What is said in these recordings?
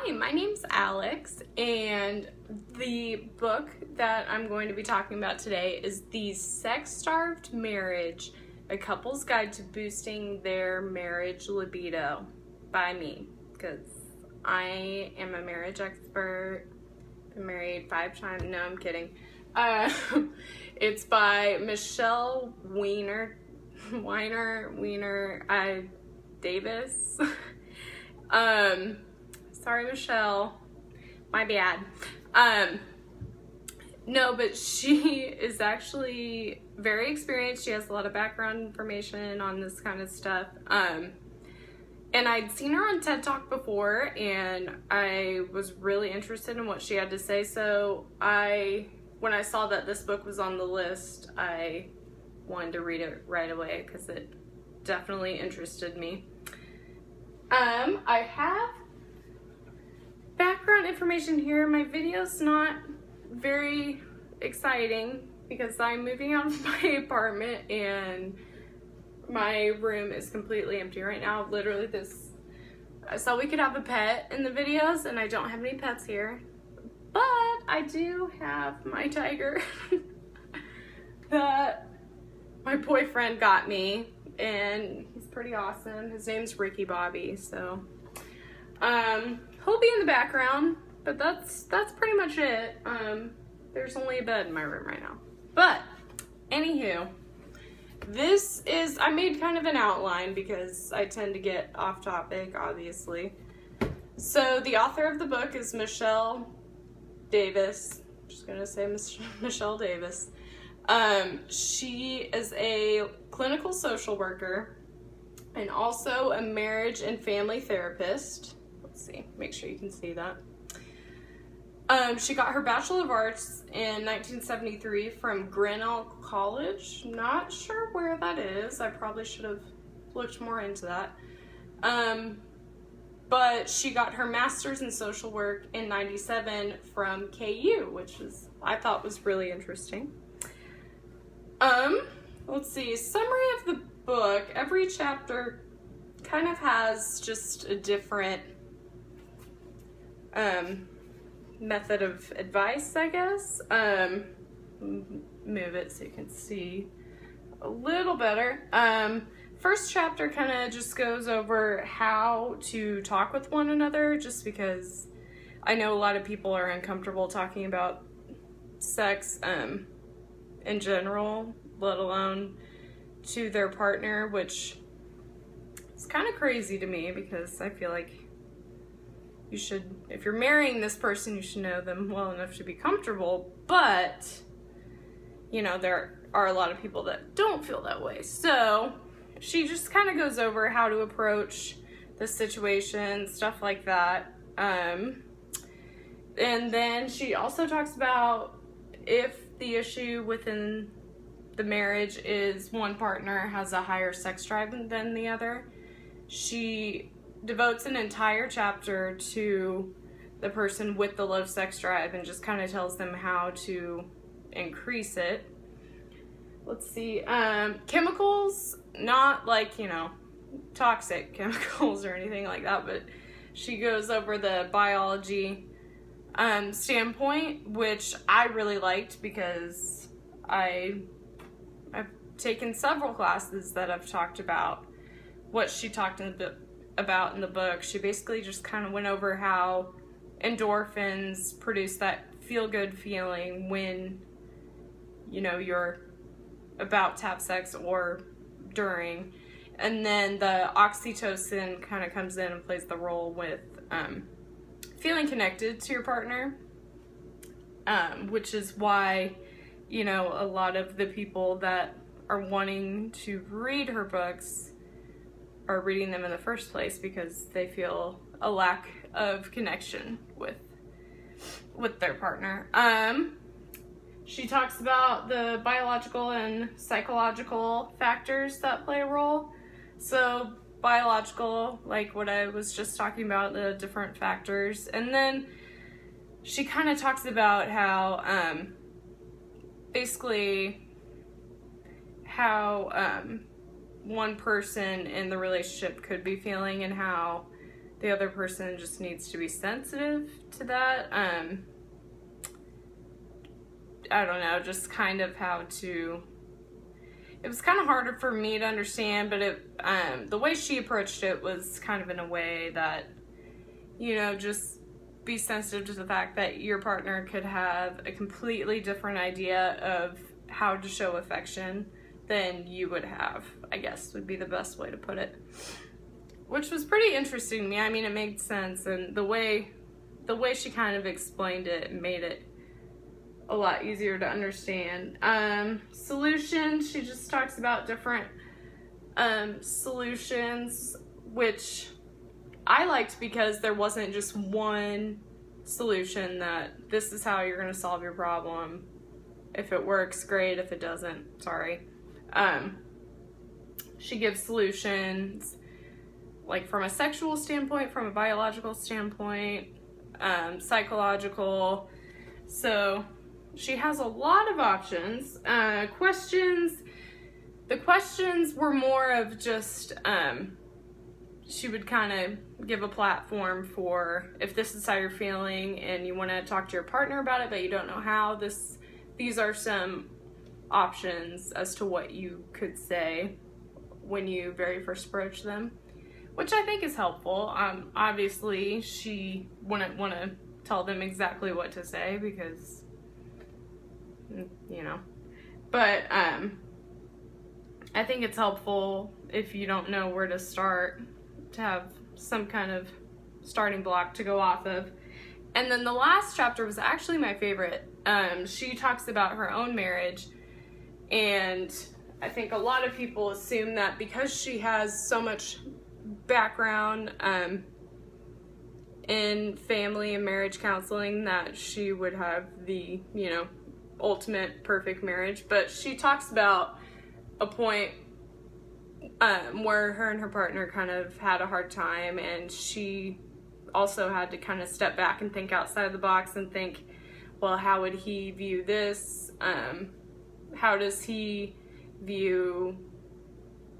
Hi, my name's Alex, and the book that I'm going to be talking about today is The Sex-Starved Marriage, A Couple's Guide to Boosting Their Marriage Libido by me, because I am a marriage expert. Been married 5 times. No, I'm kidding. It's by Michele Weiner, Davis. Sorry, Michelle. My bad. No, but she is actually very experienced. She has a lot of background information on this kind of stuff. And I'd seen her on TED Talk before, and I was really interested in what she had to say. So when I saw that this book was on the list, I wanted to read it right away because it definitely interested me. I have background information here. My video's not very exciting because I'm moving out of my apartment and my room is completely empty right now. Literally I thought we could have a pet in the videos, and I don't have any pets here, but I do have my tiger that my boyfriend got me, and he's pretty awesome. His name's Ricky Bobby, so he'll be in the background, but that's pretty much it. There's only a bed in my room right now. But anywho, I made kind of an outline because I tend to get off topic, obviously. So the author of the book is Michele Davis. I'm just gonna say Michele Davis. She is a clinical social worker and also a marriage and family therapist. Let's see, make sure you can see that. She got her Bachelor of Arts in 1973 from Grinnell College. Not sure where that is. I probably should have looked more into that. But she got her Master's in Social Work in 97 from KU, which I thought was really interesting. Let's see, summary of the book. Every chapter kind of has just a different method of advice, I guess. Move it so you can see a little better. First chapter kind of just goes over how to talk with one another, just because I know a lot of people are uncomfortable talking about sex in general, let alone to their partner, which is kind of crazy to me because I feel like you should, if you're marrying this person, you should know them well enough to be comfortable, but, you know, there are a lot of people that don't feel that way. So she just kind of goes over how to approach the situation, stuff like that. And then she also talks about if the issue within the marriage is one partner has a higher sex drive than the other. She devotes an entire chapter to the person with the low sex drive and just kind of tells them how to increase it. Let's see, chemicals, not like, you know, toxic chemicals or anything like that, but she goes over the biology standpoint, which I really liked because I've taken several classes that have talked about what she talked about in the book. She basically just kind of went over how endorphins produce that feel-good feeling when, you know, you're about to have sex or during, and then the oxytocin kind of comes in and plays the role with feeling connected to your partner, which is why, you know, a lot of the people that are wanting to read her books are reading them in the first place because they feel a lack of connection with their partner. She talks about the biological and psychological factors that play a role. So biological, like what I was just talking about, the different factors. And then she kind of talks about how, basically how one person in the relationship could be feeling and how the other person just needs to be sensitive to that. I don't know, just kind of how to... It was kind of harder for me to understand, but the way she approached it was kind of in a way that, you know, just be sensitive to the fact that your partner could have a completely different idea of how to show affection than you would have, I guess would be the best way to put it. Which was pretty interesting to me. I mean, it made sense, and the way she kind of explained it made it a lot easier to understand. Solutions, she just talks about different solutions, which I liked because there wasn't just one solution that this is how you're going to solve your problem. If it works, great. If it doesn't, sorry. She gives solutions like from a sexual standpoint, from a biological standpoint, psychological. So she has a lot of options. Questions. The questions were more of just, she would kind of give a platform for if this is how you're feeling and you want to talk to your partner about it, but you don't know how. These are some options as to what you could say when you very first approach them, which I think is helpful. Obviously, she wouldn't want to tell them exactly what to say because, you know, but I think it's helpful if you don't know where to start to have some kind of starting block to go off of. And then the last chapter was actually my favorite. She talks about her own marriage, and I think a lot of people assume that because she has so much background in family and marriage counseling that she would have the, you know, ultimate perfect marriage. But she talks about a point where her and her partner kind of had a hard time, and she also had to kind of step back and think outside the box and think, well, how would he view this? How does he view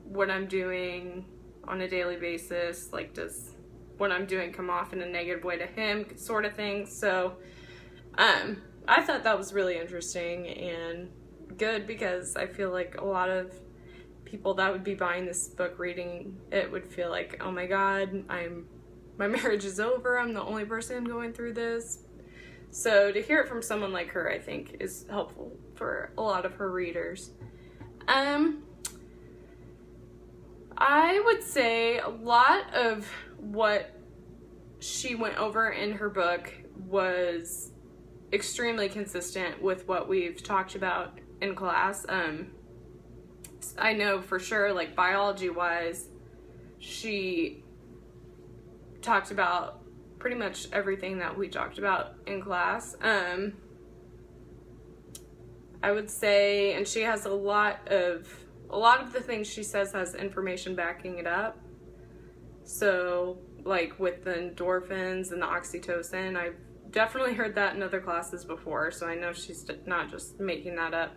what I'm doing on a daily basis? Like, does what I'm doing come off in a negative way to him, sort of thing? So I thought that was really interesting and good, because I feel like a lot of people that would be buying this book, reading it, would feel like, oh my god, my marriage is over, I'm the only person going through this. So to hear it from someone like her, I think, is helpful for a lot of her readers. I would say a lot of what she went over in her book was extremely consistent with what we've talked about in class. I know for sure, like, biology-wise, she talked about pretty much everything that we talked about in class. I would say, and she has a lot of the things she says has information backing it up. So, like, with the endorphins and the oxytocin, I've definitely heard that in other classes before, so I know she's not just making that up.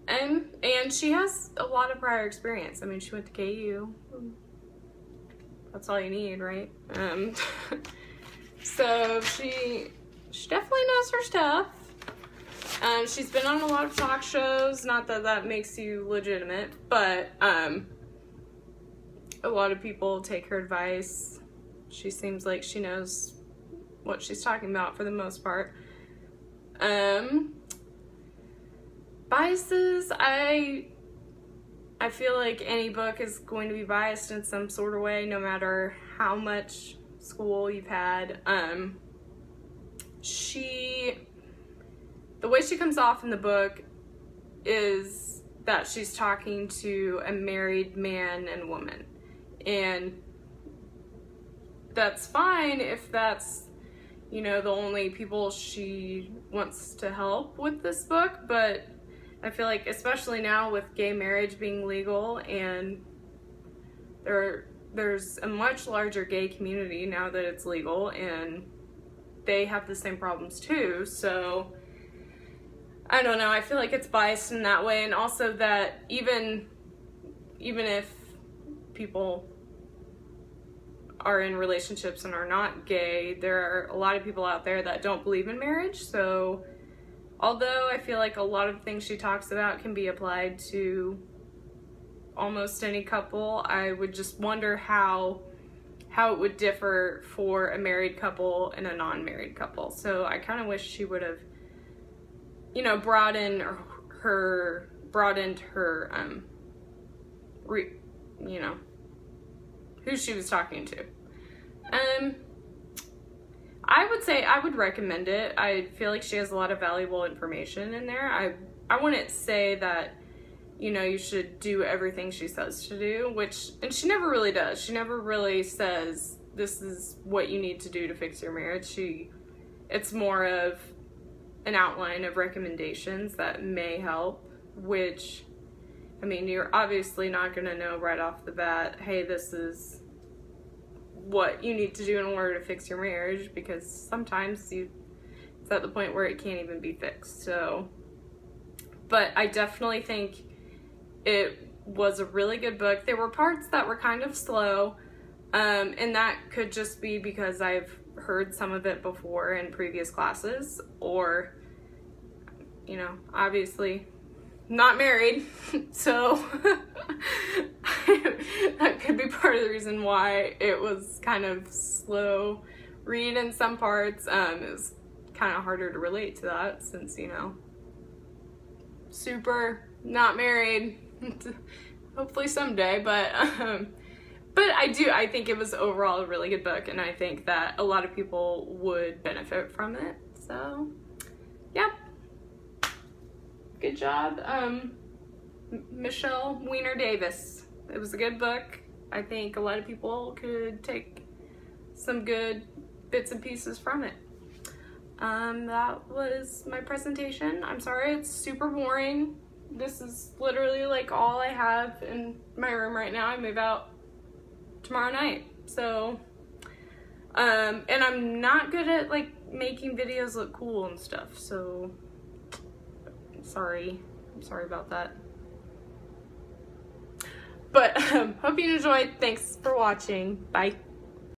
And she has a lot of prior experience. I mean, she went to KU. That's all you need, right? So she definitely knows her stuff. She's been on a lot of talk shows. Not that that makes you legitimate, but a lot of people take her advice. She seems like she knows what she's talking about for the most part. Biases, I feel like any book is going to be biased in some sort of way, no matter how much school you've had. The way she comes off in the book is that she's talking to a married man and woman. And that's fine if that's, you know, the only people she wants to help with this book, but I feel like, especially now with gay marriage being legal, and there's a much larger gay community now that it's legal, and they have the same problems too. So I don't know, I feel like it's biased in that way. And also that even if people are in relationships and are not gay, there are a lot of people out there that don't believe in marriage. So although I feel like a lot of things she talks about can be applied to almost any couple, I would just wonder how it would differ for a married couple and a non-married couple. So I kind of wish she would have, you know, broadened her, you know, who she was talking to. I would say I would recommend it. I feel like she has a lot of valuable information in there. I wouldn't say that, you know, you should do everything she says to do, and she never really does. She never really says, this is what you need to do to fix your marriage. It's more of an outline of recommendations that may help, which, I mean, you're obviously not going to know right off the bat, hey, this is what you need to do in order to fix your marriage, because sometimes it's at the point where it can't even be fixed. So, but I definitely think it was a really good book. There were parts that were kind of slow, and that could just be because I've heard some of it before in previous classes, or, you know, obviously not married, so that could be part of the reason why it was kind of slow read in some parts. It was kind of harder to relate to that since, you know, super not married. Hopefully someday, but I think it was overall a really good book, and I think that a lot of people would benefit from it. So yeah, good job, Michele Weiner Davis. It was a good book. I think a lot of people could take some good bits and pieces from it. That was my presentation. I'm sorry it's super boring. This is literally like all I have in my room right now. I move out tomorrow night. So, and I'm not good at like making videos look cool and stuff. So, I'm sorry about that. But hope you enjoyed. Thanks for watching. Bye.